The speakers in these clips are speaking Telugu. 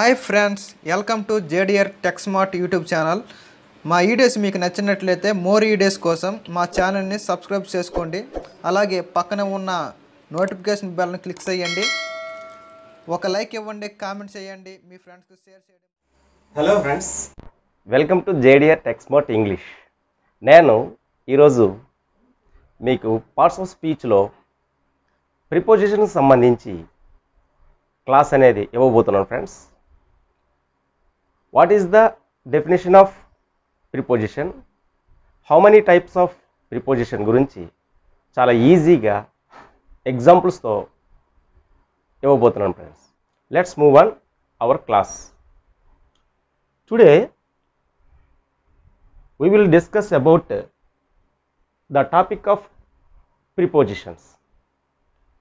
Hi friends, welcome to JDR tech smart YouTube channel. మా వీడియోస్ మీకు నచ్చినట్లయితే మోర్ వీడియోస్ కోసం మా ఛానల్ని సబ్స్క్రైబ్ చేసుకోండి. అలాగే పక్కన ఉన్న నోటిఫికేషన్ బెల్ని క్లిక్ చేయండి. ఒక లైక్ ఇవ్వండి, కామెంట్ చేయండి, మీ ఫ్రెండ్స్కి షేర్ చేయండి. Hello friends, welcome to JDR tech smart English. నేను ఈరోజు మీకు పార్ట్స్ ఆఫ్ స్పీచ్లో ప్రిపోజిషన్కి సంబంధించి క్లాస్ అనేది ఇవ్వబోతున్నాను friends. What is the definition of preposition, how many types of preposition గురించి చాలా ఈజీగా ఎగ్జాంపుల్స్తో ఇవ్వబోతున్నాను friends. Let's move on hour class. Today we will discuss about the topic of prepositions.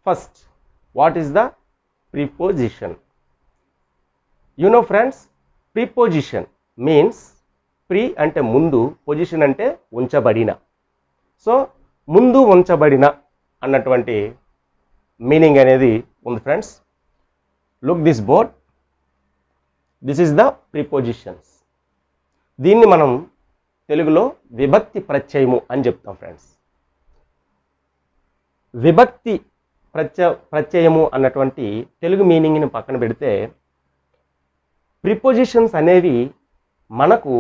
First, what is the preposition? You know friends, preposition means pre ante mundu, position ante unchabadina. So mundu unchabadina annatvanti meaning anedi undi friends. Look this board. This is the prepositions. దీన్ని మనం తెలుగులో విభక్తి ప్రత్యయము అని చెప్తాం ఫ్రెండ్స్. విభక్తి ప్రత్యయము అన్నటువంటి తెలుగు మీనింగ్ని పక్కన పెడితే, ప్రిపోజిషన్స్ అనేవి మనకు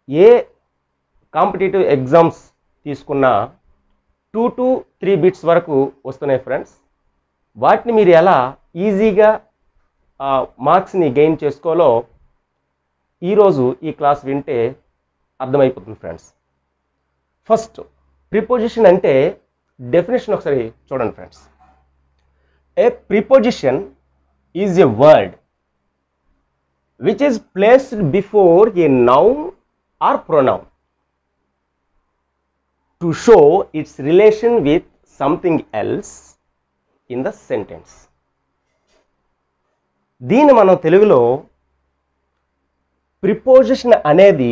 ఏ కాంపిటేటివ్ ఎగ్జామ్స్ తీసుకున్న 2 to 3 బిట్స్ వరకు వస్తున్నాయి ఫ్రెండ్స్. వాటిని మీరు ఎలా ఈజీగా మార్క్స్ని గెయిన్ చేసుకోవాలో ఈరోజు ఈ క్లాస్ వింటే అర్థమైపోతుంది ఫ్రెండ్స్. ఫస్ట్, ప్రిపోజిషన్ అంటే డెఫినేషన్ ఒకసారి చూడండి friends. A preposition is a word which is placed before a noun are pronoun to show it's relation with something else in the sentence. దీన్ని మనం తెలుగులో ప్రిపోజిషన్ అనేది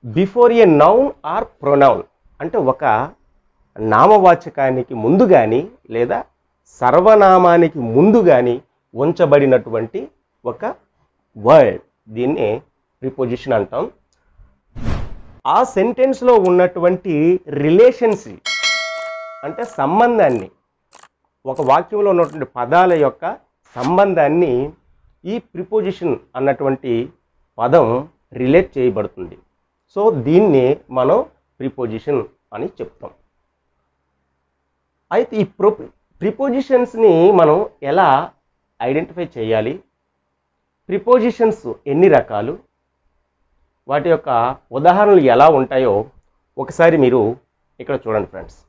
before a noun are pronoun అంటే ఒక నామవాచకానికి ముందు కానీ లేదా సర్వనామానికి ముందు కానీ ఉంచబడినటువంటి ఒక వర్డ్, దీన్ని ప్రిపోజిషన్ అంటాం. ఆ సెంటెన్స్లో ఉన్నటువంటి రిలేషన్స్ అంటే సంబంధాన్ని, ఒక వాక్యంలో ఉన్నటువంటి పదాల యొక్క సంబంధాన్ని ఈ ప్రిపోజిషన్ అన్నటువంటి పదం రిలేట్ చేయబడుతుంది. సో దీన్ని మనం ప్రిపోజిషన్ అని చెప్తాం. అయితే ఈ ప్రిపోజిషన్స్ని మనం ఎలా ఐడెంటిఫై చేయాలి, ప్రిపోజిషన్స్ ఎన్ని రకాలు, వాటి యొక్క ఉదాహరణలు ఎలా ఉంటాయో ఒకసారి మీరు ఇక్కడ చూడండి ఫ్రెండ్స్.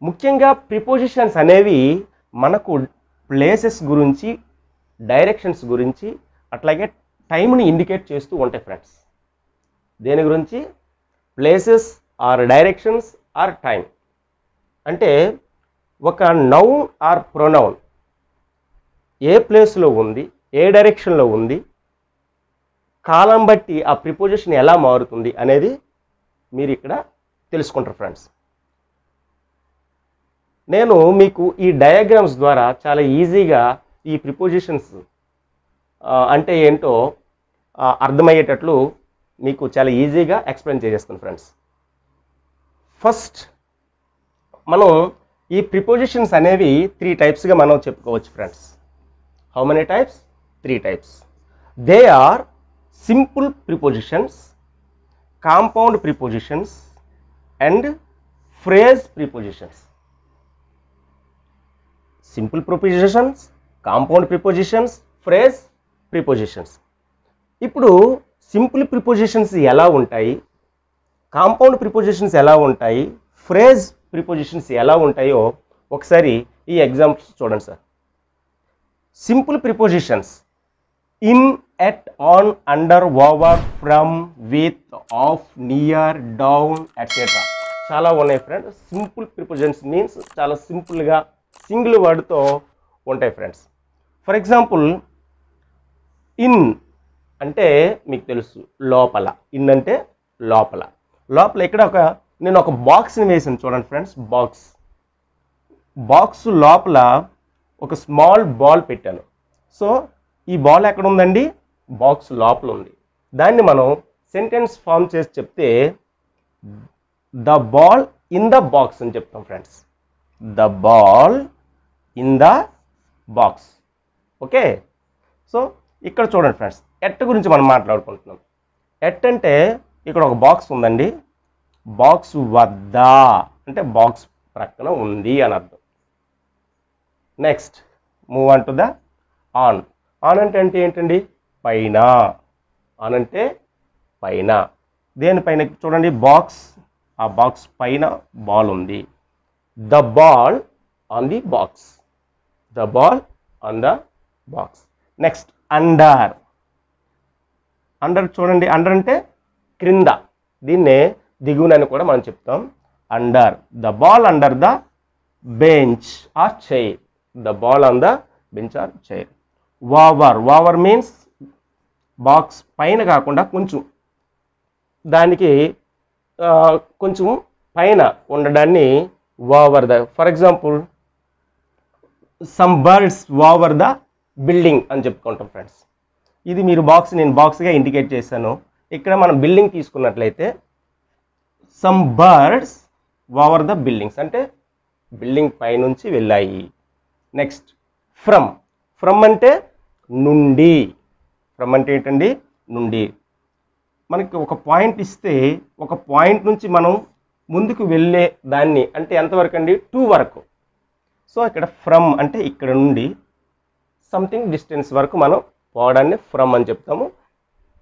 ముఖ్యంగా ప్రిపోజిషన్స్ అనేవి మనకు ప్లేసెస్ గురించి, డైరెక్షన్స్ గురించి, అట్లాగే టైంని ఇండికేట్ చేస్తూ ఉంటాయి ఫ్రెండ్స్. దేని గురించి? Places or directions or time. అంటే ఒక నౌన్ ఆర్ ప్రొనౌన్ ఏ ప్లేస్లో ఉంది, ఏ డైరెక్షన్లో ఉంది, కాలం బట్టి ఆ ప్రిపోజిషన్ ఎలా మారుతుంది అనేది మీరు ఇక్కడ తెలుసుకుంటారు ఫ్రెండ్స్. నేను మీకు ఈ డయాగ్రామ్స్ ద్వారా చాలా ఈజీగా ఈ ప్రిపోజిషన్స్ అంటే ఏంటో అర్థమయ్యేటట్లు మీకు చాలా ఈజీగా ఎక్స్ప్లెయిన్ చేసేస్తాను ఫ్రెండ్స్. ఫస్ట్, మనం ఈ ప్రిపోజిషన్స్ అనేవి 3 టైప్స్గా మనం చెప్పుకోవచ్చు friends. How many types? 3 types. They are simple prepositions, compound prepositions and phrase prepositions. Simple prepositions, compound prepositions, phrase prepositions. ఇప్పుడు సింపుల్ ప్రిపోజిషన్స్ ఎలా ఉంటాయి, కాంపౌండ్ ప్రిపోజిషన్స్ ఎలా ఉంటాయి, ఫ్రేజ్ ప్రిపోజిషన్స్ ఎలా ఉంటాయో ఒకసారి ఈ ఎగ్జాంపుల్స్ చూడండి sir. Simple prepositions: in, at, on, under, over, from, with, of, near, down, etcetera. చాలా ఉన్నాయి ఫ్రెండ్స్. సింపుల్ ప్రిపోజిషన్స్ మీన్స్ చాలా సింపుల్గా సింగిల్ వర్డ్తో ఉంటాయి ఫ్రెండ్స్. ఫర్ ఎగ్జాంపుల్, ఇన్ అంటే మీకు తెలుసు లోపల. ఇన్ అంటే లోపల. లోపల ఇక్కడ నేను ఒక బాక్స్ని వేసాను చూడండి ఫ్రెండ్స్. బాక్స్ లోపల ఒక స్మాల్ బాల్ పెట్టాను. సో ఈ బాల్ ఎక్కడ ఉందండి? బాక్స్ లోపల ఉంది. దాన్ని మనం సెంటెన్స్ ఫామ్ చేసి చెప్తే the ball in the box అని చెప్తాం friends. The ball in the box. Okay, so ఇక్కడ చూడండి ఫ్రెండ్స్, ఎట్ గురించి మనం మాట్లాడుకుంటున్నాం. ఎట్ అంటే ఇక్కడ ఒక బాక్స్ ఉందండి, బాక్స్ వద్ద అంటే బాక్స్ ప్రక్కన ఉంది అని అర్థం. Next move on to the on. On అంటే ఏంటండి? పైన. ఆన్ అంటే పైన. దేనిపైన? చూడండి, బాక్స్, ఆ బాక్స్ పైన బాల్ ఉంది. The ball on the box. The ball on the box. Next under. Under చూడండి, అండర్ అంటే క్రింద. దీన్నే దిగువనని కూడా మనం చెప్తాం. Under. The ball under the bench or chair. The ball on the bench or chair. Over. Over means box పైన కాకుండా కొంచెం దానికి కొంచెం పైన ఉండడాన్ని over the. For example, some birds over the building అని చెప్పుకుంటాం ఫ్రెండ్స్. ఇది మీరు నేను బాక్స్గా ఇండికేట్ చేశాను. ఇక్కడ మనం బిల్డింగ్ తీసుకున్నట్లయితే some birds over the buildings అంటే బిల్డింగ్ పైనుంచి వెళ్ళాయి. Next from. ఫ్రమ్ అంటే నుండి. ఫ్రమ్ అంటే ఏంటండి? నుండి. మనకి ఒక పాయింట్ ఇస్తే ఒక పాయింట్ నుంచి మనం ముందుకు వెళ్ళే దాన్ని అంటే ఎంతవరకు అండి? 2 వరకు. సో ఇక్కడ ఫ్రమ్ అంటే ఇక్కడ నుండి సంథింగ్ డిస్టెన్స్ వరకు మనం పోవడాన్ని ఫ్రమ్ అని చెప్తాము.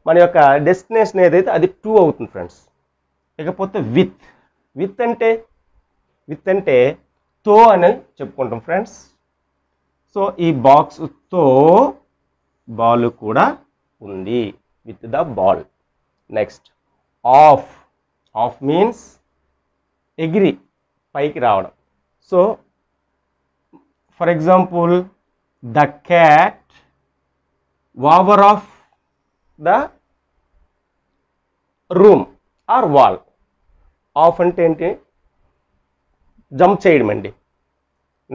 మన యొక్క డెస్టినేషన్ ఏదైతే అది 2 అవుతుంది ఫ్రెండ్స్. ఇకపోతే విత్. విత్ అంటే తో అని చెప్పుకుంటాం ఫ్రెండ్స్. సో ఈ బాక్స్తో బాల్ కూడా ఉంది. With the ball. Next off. Off means ఎగిరి పైకి రావడం. So for example, the cat over off the room or wall. Off అంటే ఏంటి? జంప్ చేయడం అండి.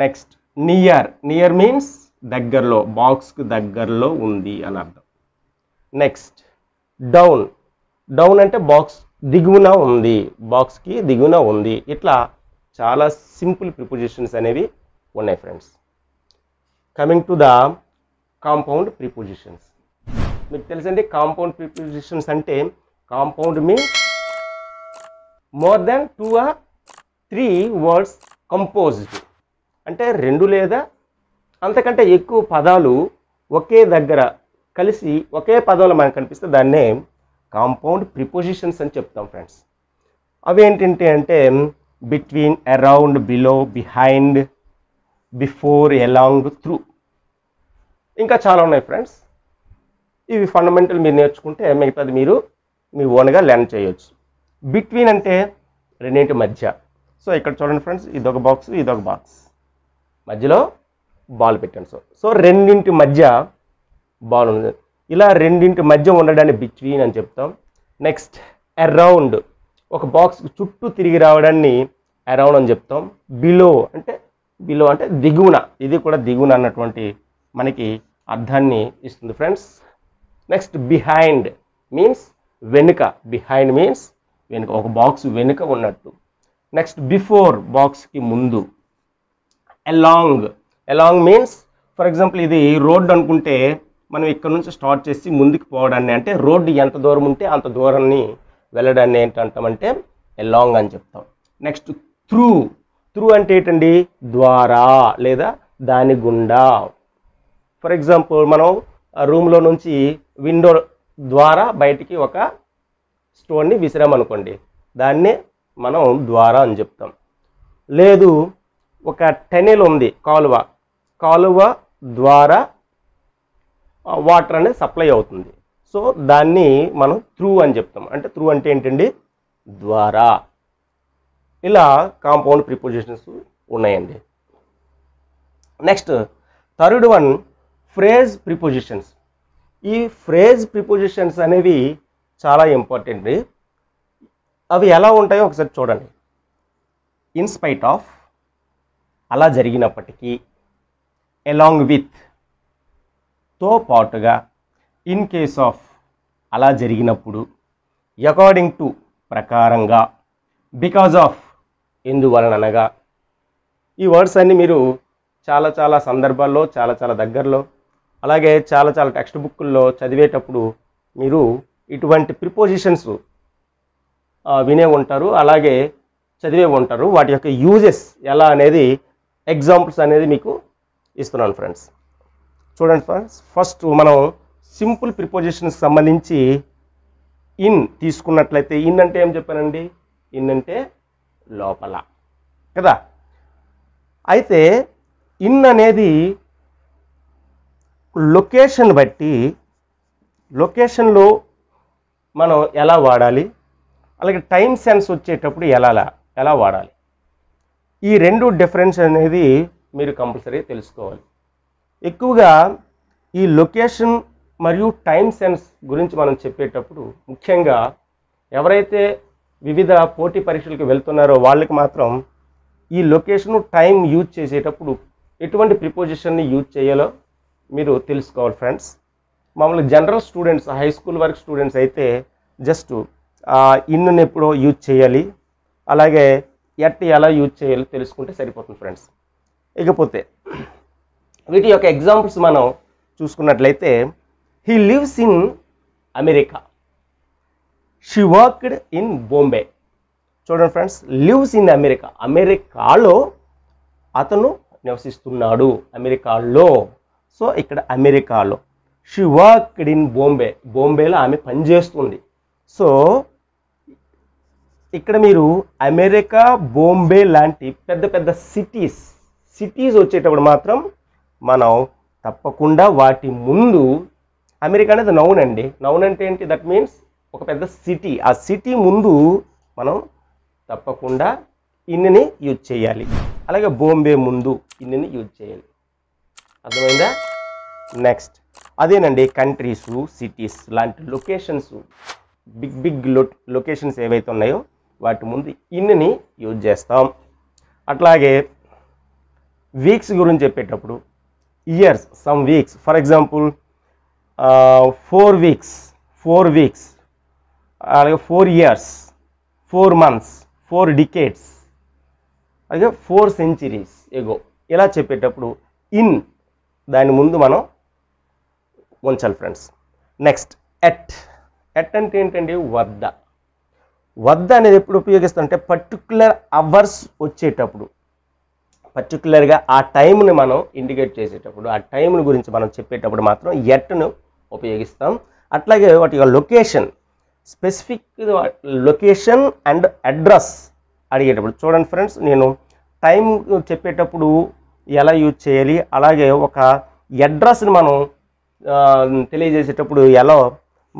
Next near. నియర్ మీన్స్ దగ్గరలో, బాక్స్కి దగ్గరలో ఉంది అని అర్థం. Next down. డౌన్ అంటే బాక్స్ దిగువన ఉంది, బాక్స్కి దిగువన ఉంది. ఇట్లా చాలా సింపుల్ ప్రిపోజిషన్స్ అనేవి ఉన్నాయి friends. Coming to the compound prepositions. మీకు తెలుసండి కాంపౌండ్ ప్రిపోజిషన్స్ అంటే compound means more than 2 or 3 words composed. అంటే 2 లేదా అంతకంటే ఎక్కువ పదాలు ఒకే దగ్గర కలిసి ఒకే పదంలో మనకు కనిపిస్తే దాన్నే కాంపౌండ్ ప్రిపోజిషన్స్ అని చెప్తాం ఫ్రెండ్స్. అవి ఏంటంటే అంటే between, around, below, behind, before, along, through. ఇంకా చాలా ఉన్నాయి ఫ్రెండ్స్. ఇవి ఫండమెంటల్ మీరు నేర్చుకుంటే మిగతాది మీరు మీ ఓన్గా లెర్న్ చేయొచ్చు. బిట్వీన్ అంటే రెండింటి మధ్య. సో ఇక్కడ చూడండి ఫ్రెండ్స్, ఇదొక బాక్స్, ఇదొక బాక్స్, మధ్యలో బాల్ పెట్టాను. సో రెండింటి మధ్య బాల్ ఉంది. ఇలా రెండింటి మధ్య ఉండడాన్ని బిట్వీన్ అని చెప్తాం. Next around. ఒక బాక్స్ చుట్టూ తిరిగి రావడాన్ని అరౌండ్ అని చెప్తాం. బిలో అంటే దిగువన. ఇది కూడా దిగువన అన్నటువంటి మనకి అర్థాన్ని ఇస్తుంది ఫ్రెండ్స్. నెక్స్ట్ బిహైండ్ మీన్స్ వెనుక. బిహైండ్ మీన్స్ వెనుక, ఒక బాక్స్ వెనుక ఉన్నట్టు. నెక్స్ట్ బిఫోర్, బాక్స్కి ముందు. Along. Along means for example ఇది రోడ్ అనుకుంటే మనం ఇక్కడ నుంచి స్టార్ట్ చేసి ముందుకు పోవడాన్ని, అంటే రోడ్డు ఎంత దూరం ఉంటే అంత దూరాన్ని వెళ్ళడాన్ని ఏంటంటామంటే అలాంగ్ అని చెప్తాం. Next through. త్రూ అంటే ఏంటండి? ద్వారా లేదా దాని గుండా. ఫర్ ఎగ్జాంపుల్ మనం రూమ్లో నుంచి విండో ద్వారా బయటికి ఒక స్టోన్ని విసిరామనుకోండి, దాన్నే మనం ద్వారా అని చెప్తాం. లేదు ఒక టెనెల్ ఉంది, కాలువ ద్వారా వాటర్ అనేది సప్లై అవుతుంది. సో దాన్ని మనం త్రూ అని చెప్తాం. అంటే త్రూ అంటే ఏంటండి? ద్వారా. ఇలా కాంపౌండ్ ప్రిపోజిషన్స్ ఉన్నాయండి. Next third one, phrase prepositions. ఈ ఫ్రేజ్ ప్రిపోజిషన్స్ అనేవి చాలా ఇంపార్టెంట్. అవి ఎలా ఉంటాయో ఒకసారి చూడండి. ఇన్స్పైట్ ఆఫ్, అలా జరిగినప్పటికీ. అలాంగ్ విత్, తో పాటుగా ఇన్ కేస్ ఆఫ్ అలా జరిగినప్పుడు, అకార్డింగ్ టు ప్రకారంగా, బికాజ్ ఆఫ్ ఎందువలనగా, ఈ వర్డ్స్ అన్ని మీరు చాలా సందర్భాల్లో చాలా దగ్గరలో అలాగే చాలా టెక్స్ట్ బుక్కుల్లో చదివేటప్పుడు మీరు ఇటువంటి ప్రిపోజిషన్స్ వినే ఉంటారు, అలాగే చదివే ఉంటారు. వాటి యొక్క యూజెస్ ఎలా అనేది ఎగ్జాంపుల్స్ అనేది మీకు ఇస్తున్నాను ఫ్రెండ్స్. చూడండి ఫ్రెండ్స్, ఫస్ట్ మనం సింపుల్ ప్రిపోజిషన్స్ సంబంధించి ఇన్ తీసుకున్నట్లయితే, ఇన్ అంటే ఏం చెప్పానండి? ఇన్ అంటే లోపల కదా. అయితే ఇన్ అనేది లొకేషన్ బట్టి, లొకేషన్లో మనం ఎలా వాడాలి, అలాగే టైం సెన్స్ వచ్చేటప్పుడు ఎలా వాడాలి, ఈ రెండు డిఫరెన్స్ అనేది మీరు కంపల్సరీ తెలుసుకోవాలి. ఎక్కువగా ఈ లొకేషన్ మరియు టైం సెన్స్ గురించి మనం చెప్పేటప్పుడు ముఖ్యంగా ఎవరైతే వివిధ పోటీ పరీక్షలకు వెళ్తున్నారో వాళ్ళకి మాత్రం ఈ లొకేషన్ టైం యూజ్ చేసేటప్పుడు ఎటువంటి ప్రిపోజిషన్ని యూజ్ చేయాలో మీరు తెలుసుకోవాలి ఫ్రెండ్స్. మామూలుగా జనరల్ స్టూడెంట్స్, హై స్కూల్ వరకు స్టూడెంట్స్ అయితే జస్ట్ ఇన్ను ఎప్పుడో యూజ్ చేయాలి, అలాగే ఎట్ ఎలా యూజ్ చేయాలో తెలుసుకుంటే సరిపోతుంది ఫ్రెండ్స్. ఇకపోతే వీటి యొక్క ఎగ్జాంపుల్స్ మనం చూసుకున్నట్లయితే, he lives in America, she worked in Bombay. చూడండి ఫ్రెండ్స్, లివ్స్ ఇన్ అమెరికా, అమెరికాలో అతను నివసిస్తున్నాడు, అమెరికాలో. సో ఇక్కడ అమెరికాలో. షీ వర్క్డ్ ఇన్ బాంబే, బాంబేలో ఆమె పనిచేస్తుంది. సో ఇక్కడ మీరు అమెరికా, బాంబే లాంటి పెద్ద సిటీస్ వచ్చేటప్పుడు మాత్రం మనం తప్పకుండా వాటి ముందు, అమెరికా అనేది నౌన్ అండి. నౌన్ అంటే ఏంటి? దట్ మీన్స్ ఒక పెద్ద సిటీ. ఆ సిటీ ముందు మనం తప్పకుండా ఇన్ని యూజ్ చేయాలి. అలాగే బాంబే ముందు ఇన్ని యూజ్ చేయాలి. అర్థమైందా? నెక్స్ట్ అదేనండి, కంట్రీస్, సిటీస్ లాంటి లొకేషన్స్, బిగ్ లొకేషన్స్ ఏవైతే ఉన్నాయో వాటి ముందు ఇన్ని యూజ్ చేస్తాం. అట్లాగే వీక్స్ గురించి చెప్పేటప్పుడు years, some weeks, for example 4 weeks, అలాగే 4 years, 4 months, 4 decades, అలాగే 4 centuries ఎగో, ఇలా చెప్పేటప్పుడు ఇన్ దాని ముందు మనం ఉంచాలి ఫ్రెండ్స్. నెక్స్ట్ ఎట్ అంటే ఏంటండి? వద్ద అనేది ఎప్పుడు ఉపయోగిస్తామంటే పర్టికులర్ అవర్స్ వచ్చేటప్పుడు, పర్టికులర్గా ఆ టైంని మనం ఇండికేట్ చేసేటప్పుడు, ఆ టైంని గురించి మనం చెప్పేటప్పుడు మాత్రం ఎట్ను ఉపయోగిస్తాం. అట్లాగే వాటి location, specific location and address అడిగేటప్పుడు, చూడండి ఫ్రెండ్స్, నేను టైం చెప్పేటప్పుడు ఎలా యూజ్ చేయాలి, అలాగే ఒక అడ్రస్ని మనం తెలియజేసేటప్పుడు ఎలా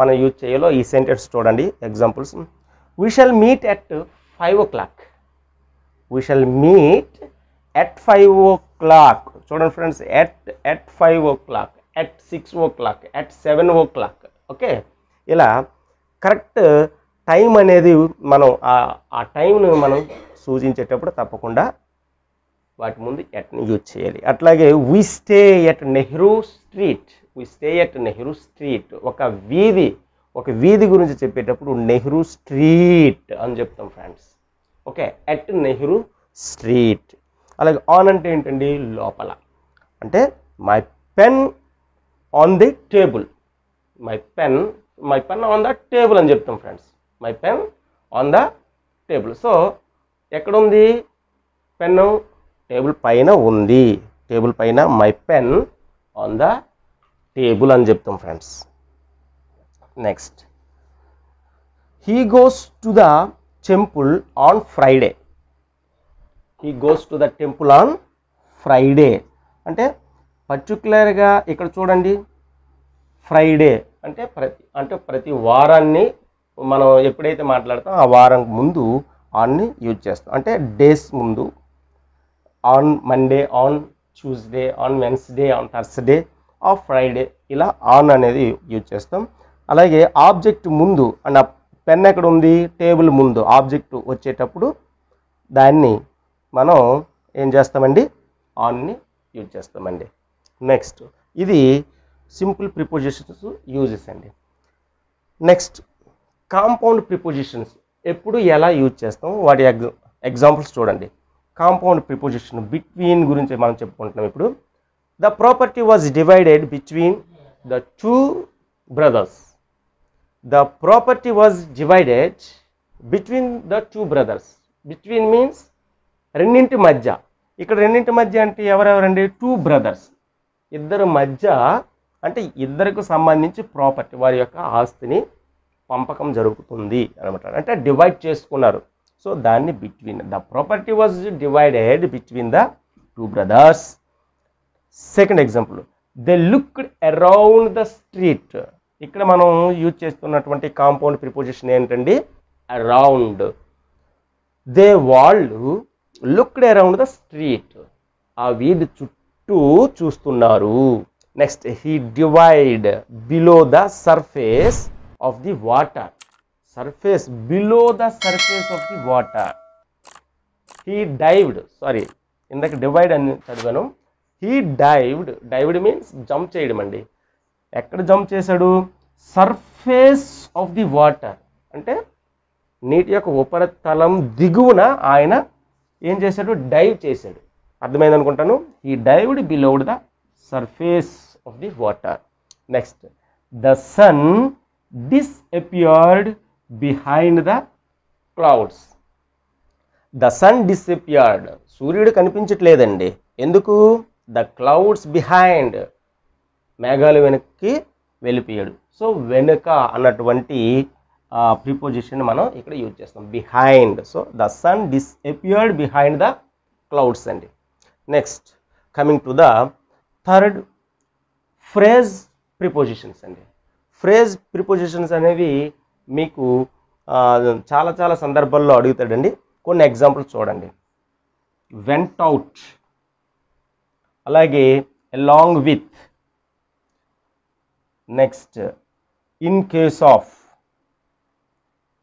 మనం యూజ్ చేయాలో ఈ సెంటెన్స్ చూడండి. Examples, we shall meet at 5 o'clock, we shall meet at 5 o'clock. చూడండి friends, at 5 o'clock, at 6 o'clock, at 7 o'clock. Okay, ఇలా కరెక్ట్ టైం అనేది మనం ఆ టైంను మనం సూచించేటప్పుడు తప్పకుండా వాటి ముందు ఎట్ని యూజ్ చేయాలి. అట్లాగే we stay at Nehru street, ఒక వీధి గురించి చెప్పేటప్పుడు నెహ్రూ స్ట్రీట్ అని చెప్తాం friends. Okay, at Nehru street. అలాగే ఆన్ అంటే ఏంటండి? లోపల. అంటే my pen on the table, my pen on the table అని చెప్తాం friends. My pen on the table. So ఎక్కడుంది పెన్ను? టేబుల్ పైన ఉంది. టేబుల్ పైన my pen on the table అని చెప్తాం friends. Next, he goes to the temple on Friday. He goes to the temple on Friday అంటే పర్టికులర్గా ఇక్కడ చూడండి, ఫ్రైడే అంటే ప్రతి వారాన్ని మనం ఎప్పుడైతే మాట్లాడతాం ఆ వారం ముందు ఆన్ని యూజ్ చేస్తాం. అంటే డేస్ ముందు, on Monday, on Tuesday, on Wednesday, on Thursday, of Friday, ఇలా ఆన్ అనేది యూజ్ చేస్తాం. అలాగే ఆబ్జెక్ట్ ముందు, అండ్ పెన్ ఎక్కడ ఉంది? టేబుల్ ముందు ఆబ్జెక్ట్ వచ్చేటప్పుడు దాన్ని మనం ఏం చేస్తామండి? ఆన్ని యూజ్ చేస్తామండి. నెక్స్ట్, ఇది సింపుల్ ప్రిపోజిషన్స్ యూజెస్ అండి. నెక్స్ట్ కాంపౌండ్ ప్రిపోజిషన్స్ ఎప్పుడు ఎలా యూజ్ చేస్తాం వాటి ఎగ్జాంపుల్స్ చూడండి. కాంపౌండ్ ప్రిపోజిషన్ బిట్వీన్ గురించి మనం చెప్పుకుంటున్నాం. ఇప్పుడు the property was divided between the two brothers. The property was divided between the two brothers. Between means రెండింటి మధ్య. ఇక్కడ రెండింటి మధ్య అంటే ఎవరెవరండి? టూ బ్రదర్స్, ఇద్దరు మధ్య, అంటే ఇద్దరికి సంబంధించి ప్రాపర్టీ, వారి యొక్క ఆస్తిని పంపకం జరుగుతుంది అనమాట. అంటే డివైడ్ చేసుకున్నారు. సో దాన్ని between. The property was divided between the two brothers. Second example, they looked around the street. ఇక్కడ మనం యూజ్ చేస్తున్నటువంటి కాంపౌండ్ ప్రిపోజిషన్ ఏంటండి? అరౌండ్. దే వాళ్ళు లుక్డ్ అరౌండ్ ద స్ట్రీట్. ఆ వీధి చుట్టూ చూస్తున్నారు. Next, he divide below the surface of the water. Surface, below the surface of the water. He dived, sorry ఇందాక డివైడ్ అని చదివాను. He dived. Dived means jump చేయడం అండి. ఎక్కడ జంప్ చేశాడు? సర్ఫేస్ ఆఫ్ ది వాటర్, అంటే నీటి యొక్క ఉపరితలం దిగువన ఆయన ఏం చేశాడు? డైవ్ చేశాడు. అర్థమైంది అనుకుంటాను. He dived below the surface of the water. Next, the sun disappeared behind the clouds. The sun disappeared. సూర్యుడు కనిపించట్లేదండి. ఎందుకు? The clouds behind. మేఘాలు వెనక్కి వెళ్ళిపోయాడు. సో వెనుక అన్నటువంటి ప్రిపోజిషన్ మనం ఇక్కడ యూజ్ చేస్తాం, behind. So the sun disappeared behind the clouds అండి. Next, coming to the third, phrase prepositions అండి. ఫ్రేజ్ ప్రిపోజిషన్స్ అనేవి మీకు చాలా చాలా సందర్భాల్లో అడుగుతాడండి. కొన్ని ఎగ్జాంపుల్స్ చూడండి. వెంట్ అవుట్, అలాగే along with, next in case of,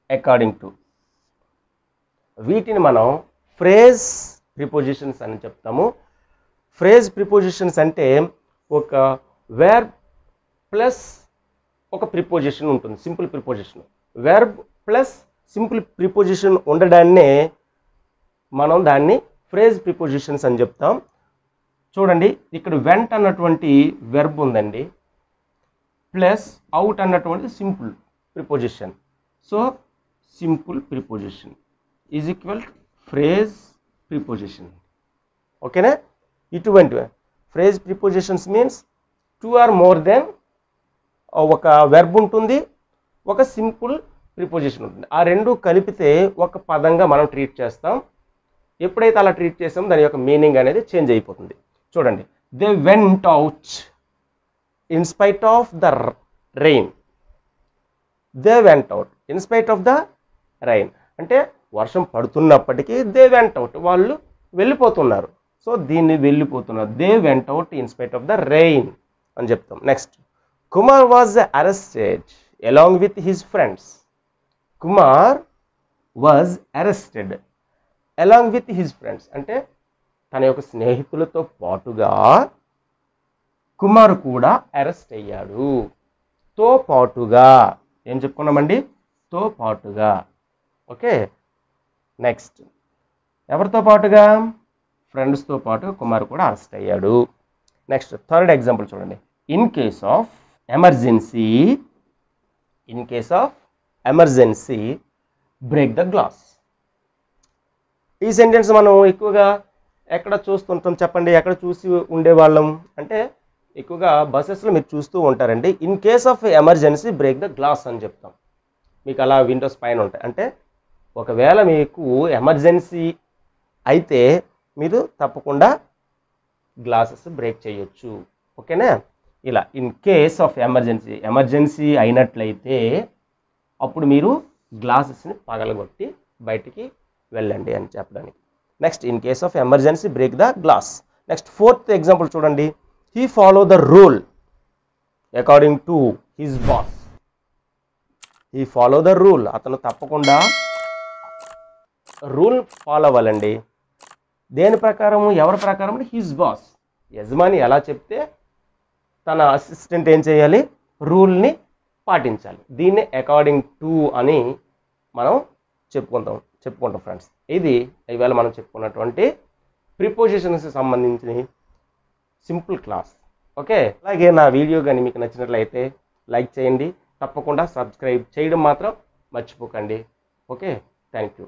according to. వీటిని మనం ఫ్రేజ్ ప్రిపోజిషన్స్ అని చెప్తాము. ఫ్రేజ్ ప్రిపోజిషన్స్ అంటే ఒక వెర్బ్ ప్లస్ ఒక ప్రిపోజిషన్ ఉంటుంది, simple preposition. Verb plus simple preposition ఉండడాన్నే మనం దాన్ని ఫ్రేజ్ ప్రిపోజిషన్స్ అని చెప్తాం. చూడండి, ఇక్కడ వెంట్ అన్నటువంటి వెర్బ్ ఉందండి, ప్లస్ అవుట్ అన్నటువంటి simple preposition. So simple preposition is equal phrase preposition. ఓకేనా? ఇటువంటి phrase prepositions means two or more then, ఒక వెర్బ్ ఉంటుంది, ఒక సింపుల్ ప్రిపోజిషన్ ఉంటుంది. ఆ రెండు కలిపితే ఒక పదంగా మనం ట్రీట్ చేస్తాం. ఎప్పుడైతే అలా ట్రీట్ చేస్తామో దాని యొక్క మీనింగ్ అనేది చేంజ్ అయిపోతుంది. చూడండి, they went out in spite of the rain. They went out in spite of the rain అంటే వర్షం పడుతున్నప్పటికీ దే వెంట్ అవుట్, వాళ్ళు వెళ్ళిపోతున్నారు. సో దీన్ని వెళ్ళిపోతున్నారు, they went out in spite of the rain అని చెప్తాం. Next, Kumar was arrested along with his friends. Kumar was arrested along with his friends అంటే తన యొక్క స్నేహితులతో పాటుగా కుమార్ కూడా అరెస్ట్ అయ్యాడు. తో పాటుగా ఏం చెప్పుకున్నామండి? తో పాటుగా. ఓకే, నెక్స్ట్, ఎవరితో పాటుగా? ఫ్రెండ్స్తో పాటు కుమార్ కూడా అరెస్ట్ అయ్యాడు. నెక్స్ట్, థర్డ్ ఎగ్జాంపుల్ చూడండి. In case of emergency, in case of emergency break the glass. ఈ సెంటెన్స్ మనం ఎక్కువగా ఎక్కడ చూస్తుంటాం చెప్పండి? ఎక్కడ చూసి ఉండేవాళ్ళం అంటే ఎక్కువగా బస్సెస్లో మీరు చూస్తూ ఉంటారండి. In case of emergency break the glass అని చెప్తాం. మీకు అలా విండోస్ పైన ఉంటాయి. అంటే ఒకవేళ మీకు ఎమర్జెన్సీ అయితే మీరు తప్పకుండా గ్లాసెస్ బ్రేక్ చేయొచ్చు. ఓకేనా? ఇలా in case of emergency, emergency అయినట్లయితే అప్పుడు మీరు గ్లాసెస్ని పగలగొట్టి బయటికి వెళ్ళండి అని చెప్పడానికి. Next, in case of emergency break the glass. Next, fourth example చూడండి. He follow the rule according to his boss. He follow the rule, అతను తప్పకుండా రూల్ ఫాలో అవ్వాలండి. దేని ప్రకారం? ఎవరి ప్రకారం? హిజ్ బాస్, యజమాని ఎలా చెప్తే తన అసిస్టెంట్ ఏం చేయాలి, రూల్ని పాటించాలి. దీన్ని అకార్డింగ్ టు అని మనం చెప్పుకుంటాం ఫ్రెండ్స్. ఇది ఇవాళ మనం చెప్పుకున్నటువంటి ప్రిపోజిషన్స్కి సంబంధించిన సింపుల్ క్లాస్. ఓకే, అలాగే నా వీడియో కానీ మీకు నచ్చినట్లయితే లైక్ చేయండి, తప్పకుండా సబ్స్క్రైబ్ చేయడం మాత్రం మర్చిపోకండి. Okay, thank you.